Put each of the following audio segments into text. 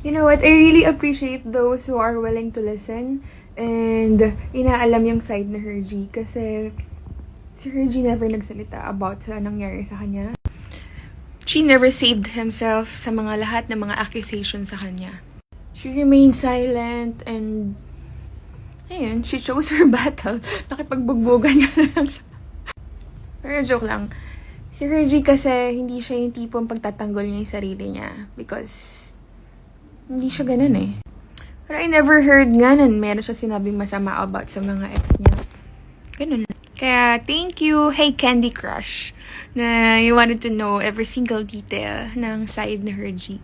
You know what? I really appreciate those who are willing to listen and inaalam yung side na Hergy kasi si Hergy never nagsalita about sa nangyari sa kanya. She never saved himself sa mga lahat ng mga accusations sa kanya. She remained silent and ayun, she chose her battle. Nakipagbugbogan niya lang siya. Pero joke lang. Si Hergy kasi hindi siya yung tipong pagtatanggol niya yung sarili niya because hindi siya ganun eh. Pero I never heard nga na meron siya sinabing masama about sa mga ex niya. Ganun. Kaya thank you, hey Candy Crush, na you wanted to know every single detail ng side na Hergy.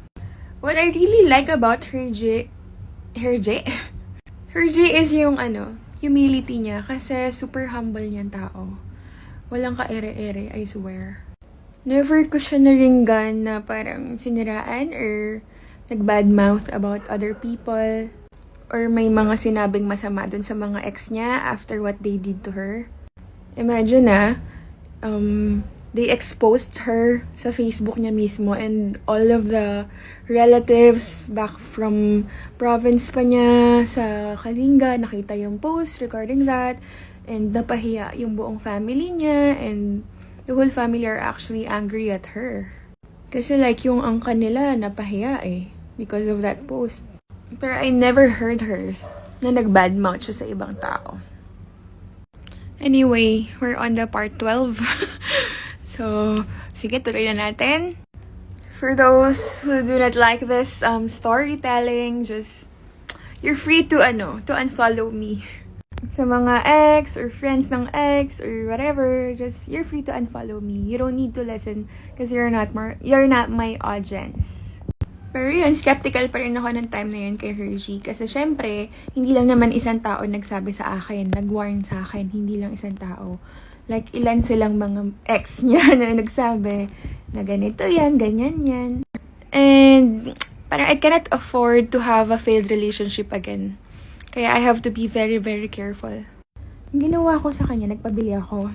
What I really like about Hergy is yung humility niya kasi super humble niyang tao. Walang ka-ere-ere, I swear. Never ko siya naringgan na parang siniraan or nag-badmouth about other people or may mga sinabing masama dun sa mga ex niya after what they did to her. Imagine they exposed her sa Facebook niya mismo and all of the relatives back from province pa niya sa Kalinga, nakita yung post regarding that and napahiya yung buong family niya and the whole family are actually angry at her. Kasi like yung angka nila napahiya because of that post. Pero I never heard her na nag-badmouth siya sa ibang tao. Anyway, we're on the part 12. So, sige, tuloy na natin. For those who do not like this storytelling, you're free to unfollow me. Sa mga ex or friends ng ex or whatever, you're free to unfollow me. You don't need to listen because you're not my audience. Pero yun, skeptical pa rin ako ng time na yun kay Hergy. Kasi syempre, hindi lang naman isang tao nagsabi sa akin, nag-warn sa akin, hindi lang isang tao. Like, ilan silang mga ex niya na nagsabi na ganito yan, ganyan yan. And, parang I cannot afford to have a failed relationship again. Kaya I have to be very, very careful. Ang ginawa ko sa kanya, nagpabili ako.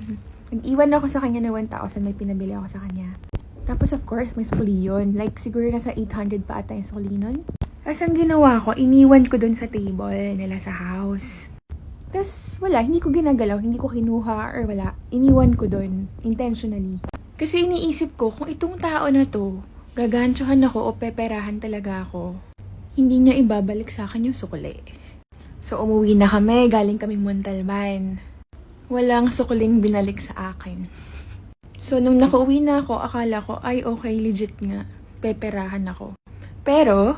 Nag-iwan ako sa kanya na 1,000, may pinabili ako sa kanya. Tapos of course, may sukli yun. Like, siguro nasa 800 pa ata yung sukli nun. Tapos ang ginawa ko, iniwan ko dun sa table nila sa house. Tapos wala, hindi ko ginagalaw, hindi ko kinuha or wala. Iniwan ko dun, intentionally. Kasi iniisip ko, kung itong tao na to, gaganchohan ako o peperahan talaga ako, hindi niya ibabalik sa akin yung sukli. So umuwi na kami, galing kaming Montalban. Walang sukling binalik sa akin. So, nung nakauwi na ako, akala ko, ay okay, legit nga, peperahan ako. Pero,